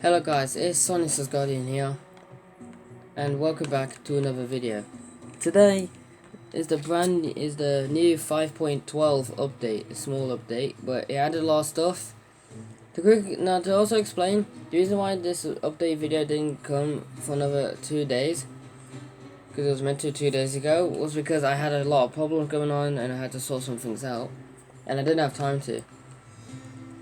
Hello guys, it's Sonic's Guardian here, and welcome back to another video. Today is the new 5.12 update, a small update, but it added a lot of stuff. To also explain, the reason why this update video didn't come for another 2 days, because it was meant to 2 days ago, was because I had a lot of problems going on and I had to sort some things out, and I didn't have time to.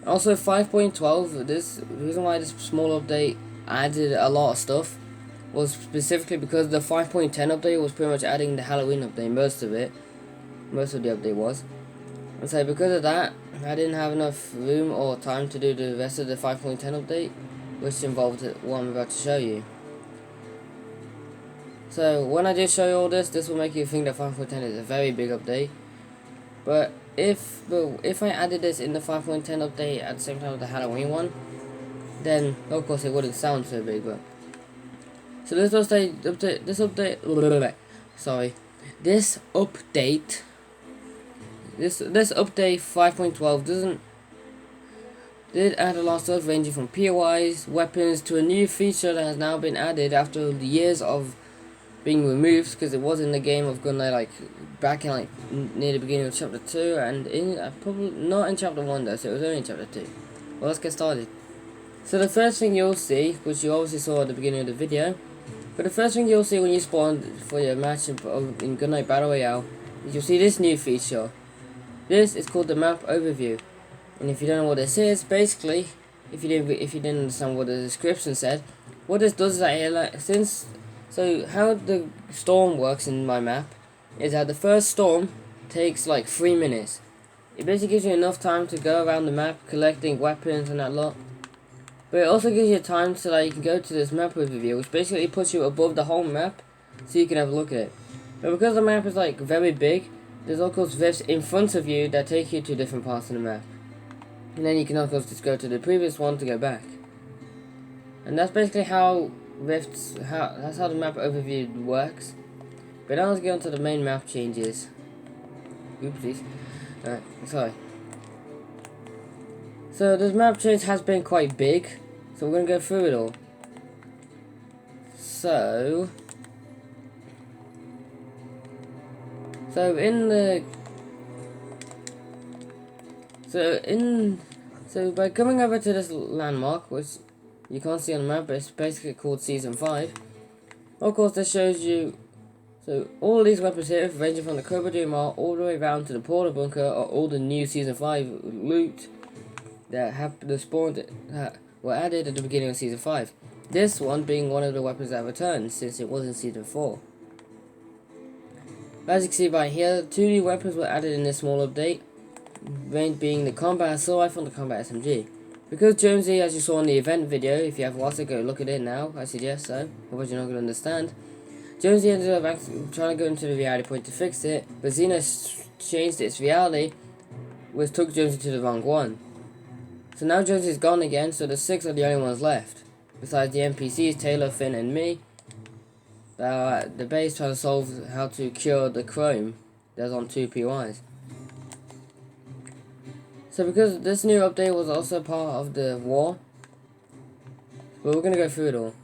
Also 5.12, the reason why this small update added a lot of stuff was specifically because the 5.10 update was pretty much adding the Halloween update, most of the update was. And so because of that, I didn't have enough room or time to do the rest of the 5.10 update, which involved what I'm about to show you. So when I do show you all this will make you think that 5.10 is a very big update. But if I added this in the 5.10 update at the same time as the Halloween one, then of course it wouldn't sound so big. But so this update this update 5.12 did add a lot of stuff ranging from POIs, weapons to a new feature that has now been added after the years of being removed, because it was in the game of GunNite, like back in near the beginning of chapter 2, and probably not in chapter 1 though, so it was only in chapter 2. Well, let's get started. So the first thing you'll see, which you obviously saw at the beginning of the video, but the first thing you'll see when you spawn for your match in GunNite Battle Royale is you'll see this new feature. This is called the map overview, and if you don't know what this is, basically, if you didn't understand what the description said, what this does is that so how the storm works in my map is that the first storm takes like 3 minutes. It basically gives you enough time to go around the map collecting weapons and that lot. But it also gives you time so that you can go to this map overview, which basically puts you above the whole map so you can have a look at it. But because the map is like very big, there's of course rifts in front of you that take you to different parts of the map. And then you can of course just go to the previous one to go back. And that's basically how that's how the map overview works. But now let's get on to the main map changes. Oopsies. Alright, sorry. So this map change has been quite big, so we're gonna go through it all. So by coming over to this landmark, which you can't see on the map, but it's basically called Season 5. Of course, this shows you, so all these weapons here, ranging from the Cobra Dumar all the way around to the Portal Bunker, are all the new Season 5 loot that were added at the beginning of Season 5. This one being one of the weapons that returned, since it was in Season 4. As you can see by here, 2 new weapons were added in this small update, being the Combat Assault Rifle and the Combat SMG. Because Jonesy, as you saw in the event video, if you haven't watched it, go look at it now, I suggest so, otherwise you're not going to understand. Jonesy ended up trying to go into the reality point to fix it, but Xeno changed its reality, which took Jonesy to the wrong one. So now Jonesy's gone again, so the 6 are the only ones left. Besides the NPCs, Taylor, Finn and me, that are at the base trying to solve how to cure the chrome that's on 2 POIs. So because this new update was also part of the war, but we're going to go through it all.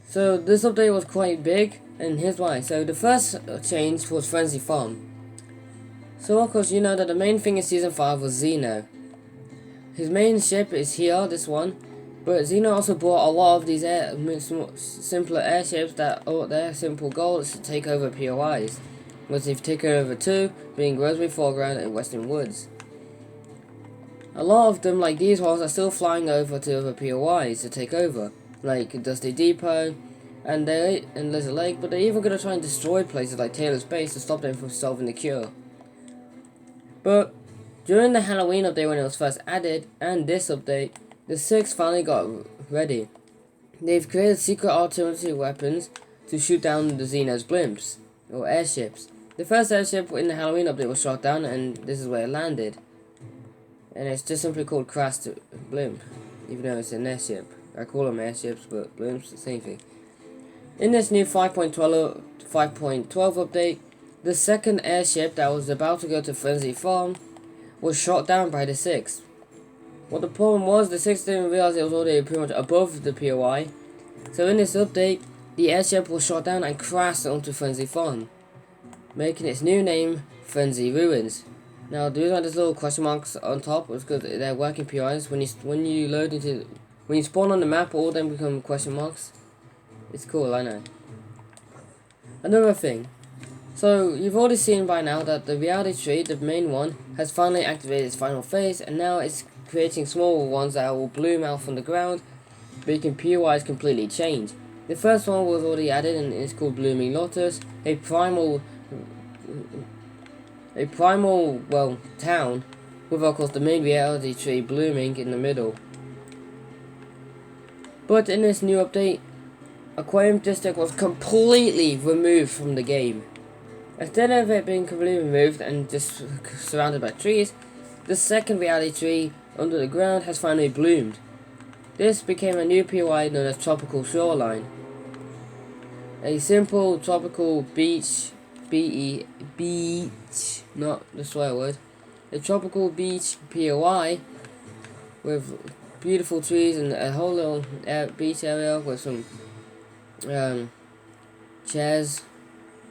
So this update was quite big, and here's why. So the first change was Frenzy Farm. So of course you know that the main thing in Season 5 was Xeno. His main ship is here, this one, but Xeno also brought a lot of these simpler airships that their simple goal is to take over POIs, which they've taken over 2, being Rosemary Foreground and Western Woods. A lot of them, like these ones, are still flying over to other POIs to take over, like Dusty Depot and Lizard Lake, but they're even going to try and destroy places like Taylor's Base to stop them from solving the cure. But during the Halloween update when it was first added, and this update, the 6 finally got ready. They've created secret alternative weapons to shoot down the Xeno's blimps, or airships. The first airship in the Halloween update was shot down, and this is where it landed. And it's just simply called Crashed Blimp, even though it's an airship. I call them airships, but blimps, the same thing. In this new 5.12 update, the second airship that was about to go to Frenzy Farm was shot down by the 6. Well, the problem was the 6 didn't realize it was already pretty much above the POI. So in this update, the airship was shot down and crashed onto Frenzy Farm, making its new name Frenzy Ruins. Now the reason why there's little question marks on top was because they're working POIs. When you spawn on the map, all of them become question marks. It's cool, I know. Another thing. So you've already seen by now that the reality tree, the main one, has finally activated its final phase, and now it's creating smaller ones that will bloom out from the ground, making POIs completely change. The first one was already added and it's called Blooming Lotus, a primal town with of course the main reality tree blooming in the middle. But in this new update, Aquarium District was completely removed from the game. Instead of it being completely removed and just surrounded by trees, the second reality tree under the ground has finally bloomed. This became a new POI known as Tropical Shoreline. A simple tropical beach, not the swear word, a tropical beach POI with beautiful trees and a whole little beach area with some chairs,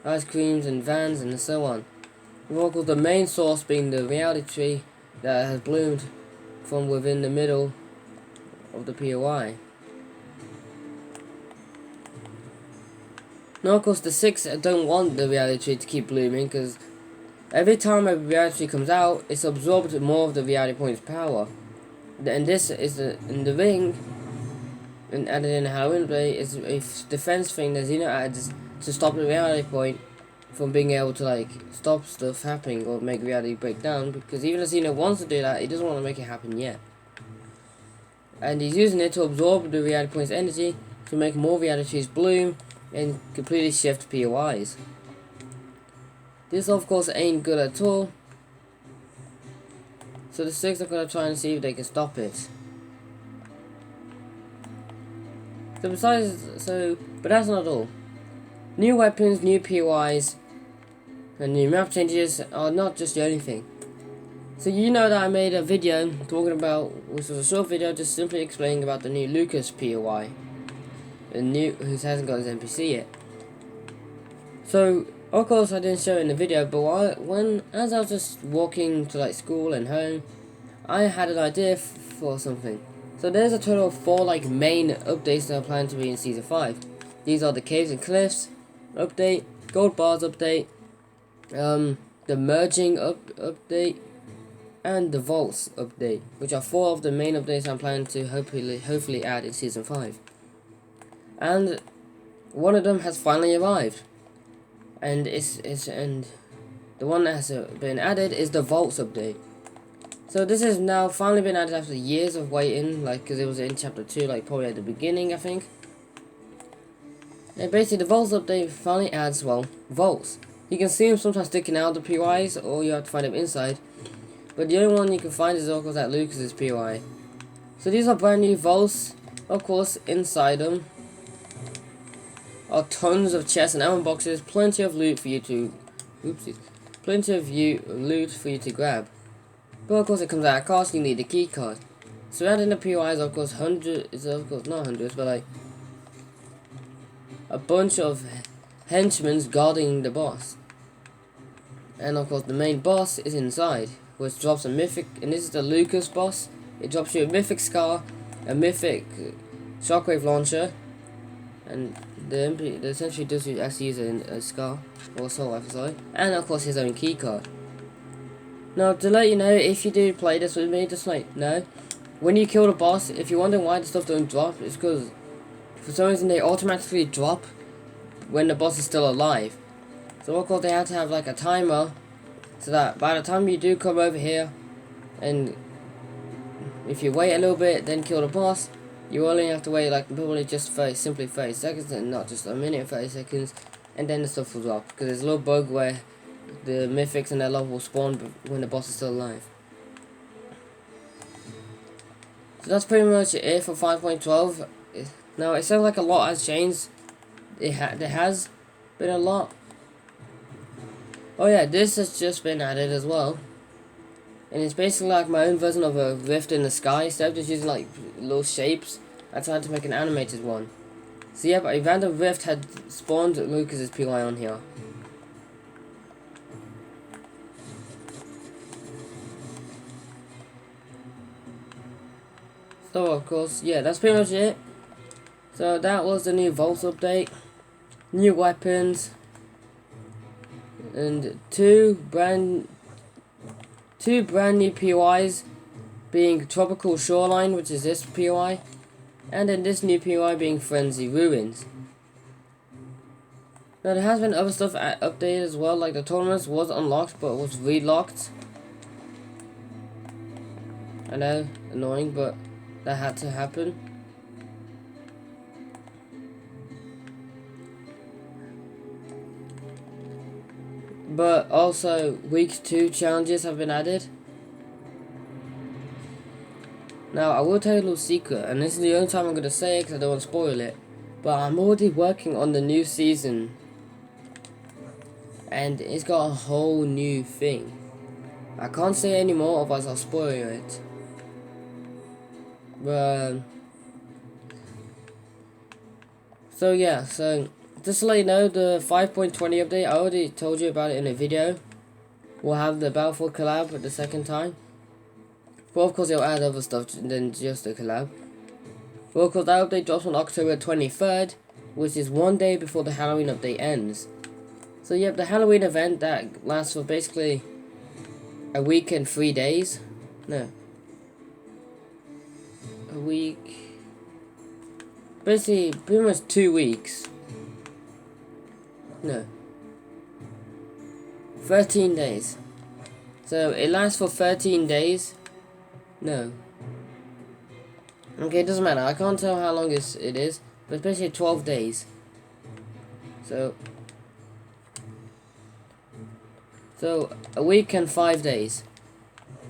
ice creams and vans and so on. With the main source being the reality tree that has bloomed from within the middle of the POI. Now of course the 6 don't want the reality tree to keep blooming because every time a reality tree comes out, it's absorbed more of the reality point's power. And this is in the ring, and added in Halloween Play, is a defense thing that Xeno adds to stop the reality point from being able to like stop stuff happening or make reality break down, because even if Xeno wants to do that, he doesn't want to make it happen yet. And he's using it to absorb the reality point's energy to make more reality trees bloom and completely shift POIs. This of course ain't good at all, so the 6 are gonna try and see if they can stop it. But that's not all. New weapons, new POIs, and new map changes are not just the only thing. So you know that I made a video talking about, which was a short video just simply explaining about the new Lucas POI, who hasn't got his NPC yet. So of course I didn't show it in the video, but as I was just walking to like school and home, I had an idea for something. So there's a total of 4 like main updates that are planned to be in Season 5. These are the Caves and Cliffs update, Gold Bars update, the Merging update, and the Vaults update, which are 4 of the main updates I'm planning to hopefully add in Season 5. And one of them has finally arrived, and the one that has been added is the Vaults update. So this has now finally been added after years of waiting, like because it was in Chapter 2, like probably at the beginning I think. And basically the Vaults update finally adds, well, vaults. You can see them sometimes sticking out of the POIs, or you have to find them inside. But the only one you can find is of course at Lucas's POI. So these are brand new vaults. Of course, inside them are tons of chests and ammo boxes, plenty of loot for you to loot for you to grab. But of course it comes at a cost, you need a key card. Surrounding the POI is of course not hundreds, but like a bunch of henchmen guarding the boss. And of course the main boss is inside, which drops a mythic, and this is the Lucas boss. It drops you a mythic scar, a mythic shockwave launcher, and the essentially does you actually use a scar or assault rifle, sorry, and of course his own key card. Now to let you know, if you do play this with me, just like know, when you kill the boss, if you're wondering why the stuff don't drop, it's because for some reason they automatically drop when the boss is still alive. So of course they have to have like a timer, so that by the time you do come over here, and if you wait a little bit then kill the boss, you only have to wait like probably just 30 seconds, and not just a minute, 30 seconds, and then the stuff will drop, because there's a little bug where the mythics and that level will spawn when the boss is still alive. So that's pretty much it for 5.12. Now it sounds like a lot has changed. There has been a lot. Oh yeah, this has just been added as well. And it's basically like my own version of a rift in the sky. Instead of just using like little shapes, I tried to make an animated one. So yeah, but a random rift had spawned Lucas's PY on here. So of course, yeah, that's pretty much it. So that was the new Vault update. New weapons. And two brand new POIs, being Tropical Shoreline, which is this POI, and then this new POI being Frenzy Ruins. Now there has been other stuff updated as well, like the tournaments was unlocked but was relocked. I know, annoying, but that had to happen. But also, week 2 challenges have been added. Now, I will tell you a little secret, and this is the only time I'm going to say it because I don't want to spoil it. But I'm already working on the new season. And it's got a whole new thing. I can't say any more, otherwise I'll spoil it. But, so yeah, so just to let you know, the 5.20 update, I already told you about it in a video. We'll have the Battlefield collab at the second time. But of course it'll add other stuff than just the collab. But of course that update drops on October 23rd, which is one day before the Halloween update ends. So yep, the Halloween event that lasts for basically a week and 3 days. No. A week. Basically, pretty much 2 weeks. No. 13 days. So it lasts for 13 days. No. Okay, it doesn't matter. I can't tell how long it is, but it's basically 12 days. So a week and 5 days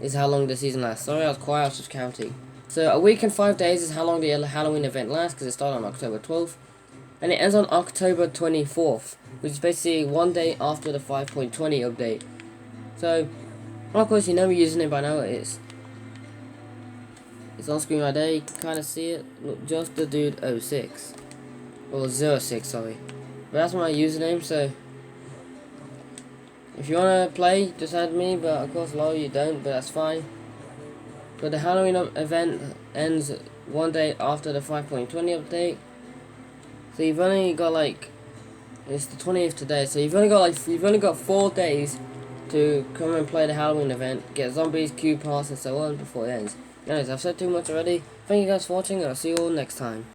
is how long the season lasts. Sorry, I was quiet. I was just counting. So a week and 5 days is how long the Halloween event lasts, because it started on October 12th, and it ends on October 24th, which is basically one day after the 5.20 update. So, of course, you know my username by now. It's on screen right there. You can kind of see it. Look, just the dude 06 or 06, sorry. But that's my username. So if you wanna play, just add me. But of course, a lot of you don't. But that's fine. But the Halloween event ends one day after the 5.20 update. So you've only got like, it's the 20th today. So you've only got 4 days to come and play the Halloween event, get zombies, Q pass, and so on before it ends. Anyways, I've said too much already. Thank you guys for watching, and I'll see you all next time.